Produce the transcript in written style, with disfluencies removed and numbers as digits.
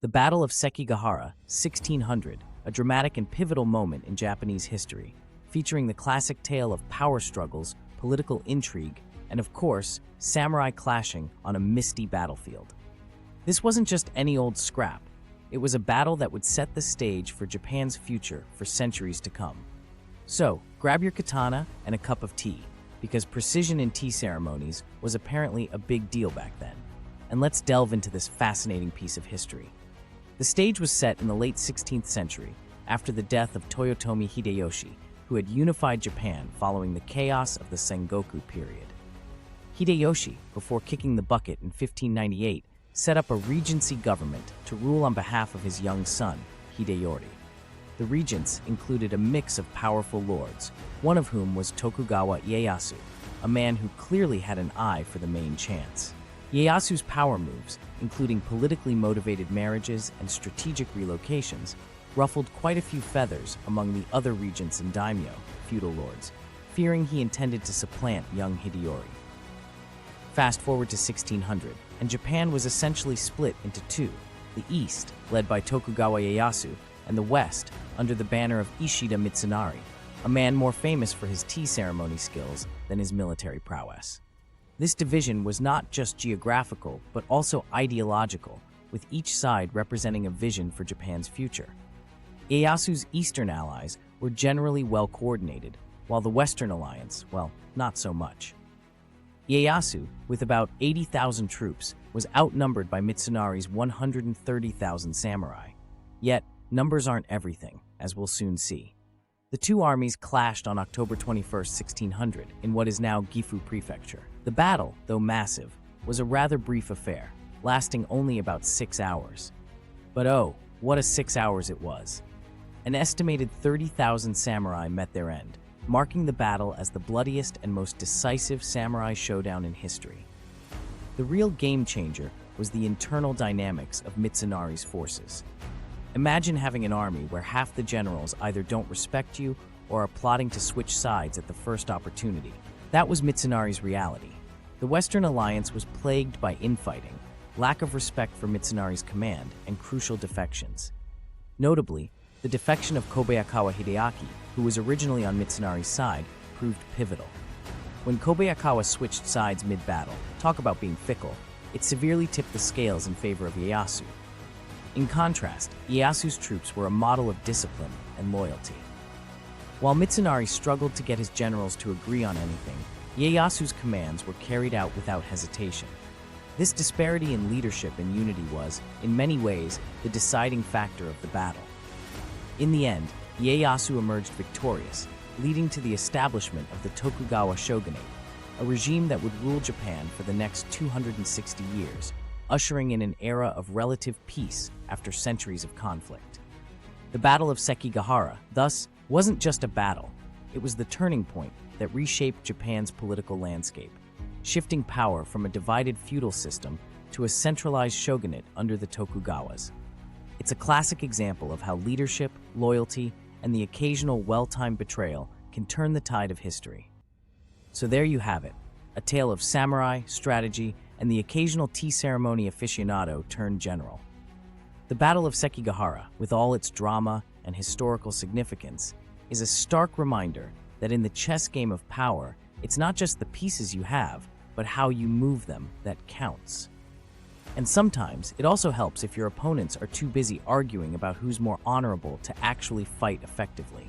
The Battle of Sekigahara, 1600, a dramatic and pivotal moment in Japanese history, featuring the classic tale of power struggles, political intrigue, and of course, samurai clashing on a misty battlefield. This wasn't just any old scrap. It was a battle that would set the stage for Japan's future for centuries to come. So, grab your katana and a cup of tea, because precision in tea ceremonies was apparently a big deal back then. And let's delve into this fascinating piece of history. The stage was set in the late 16th century, after the death of Toyotomi Hideyoshi, who had unified Japan following the chaos of the Sengoku period. Hideyoshi, before kicking the bucket in 1598, set up a regency government to rule on behalf of his young son, Hideyori. The regents included a mix of powerful lords, one of whom was Tokugawa Ieyasu, a man who clearly had an eye for the main chance. Ieyasu's power moves, including politically motivated marriages and strategic relocations, ruffled quite a few feathers among the other regents and daimyo, feudal lords, fearing he intended to supplant young Hideyori. Fast forward to 1600, and Japan was essentially split into two, the east, led by Tokugawa Ieyasu, and the west, under the banner of Ishida Mitsunari, a man more famous for his tea ceremony skills than his military prowess. This division was not just geographical, but also ideological, with each side representing a vision for Japan's future. Ieyasu's eastern allies were generally well coordinated, while the Western alliance, well, not so much. Ieyasu, with about 80,000 troops, was outnumbered by Mitsunari's 130,000 samurai. Yet, numbers aren't everything, as we'll soon see. The two armies clashed on October 21, 1600, in what is now Gifu Prefecture. The battle, though massive, was a rather brief affair, lasting only about 6 hours. But oh, what a 6 hours it was. An estimated 30,000 samurai met their end, marking the battle as the bloodiest and most decisive samurai showdown in history. The real game changer was the internal dynamics of Mitsunari's forces. Imagine having an army where half the generals either don't respect you or are plotting to switch sides at the first opportunity. That was Mitsunari's reality. The Western alliance was plagued by infighting, lack of respect for Mitsunari's command, and crucial defections. Notably, the defection of Kobayakawa Hideaki, who was originally on Mitsunari's side, proved pivotal. When Kobayakawa switched sides mid-battle, talk about being fickle, it severely tipped the scales in favor of Ieyasu. In contrast, Ieyasu's troops were a model of discipline and loyalty. While Mitsunari struggled to get his generals to agree on anything, Ieyasu's commands were carried out without hesitation. This disparity in leadership and unity was, in many ways, the deciding factor of the battle. In the end, Ieyasu emerged victorious, leading to the establishment of the Tokugawa shogunate, a regime that would rule Japan for the next 260 years, ushering in an era of relative peace after centuries of conflict. The Battle of Sekigahara, thus, wasn't just a battle. It was the turning point that reshaped Japan's political landscape, shifting power from a divided feudal system to a centralized shogunate under the Tokugawas. It's a classic example of how leadership, loyalty, and the occasional well-timed betrayal can turn the tide of history. So there you have it, a tale of samurai, strategy, and the occasional tea ceremony aficionado turned general. The Battle of Sekigahara, with all its drama and historical significance, is a stark reminder that in the chess game of power, it's not just the pieces you have, but how you move them that counts. And sometimes, it also helps if your opponents are too busy arguing about who's more honorable to actually fight effectively.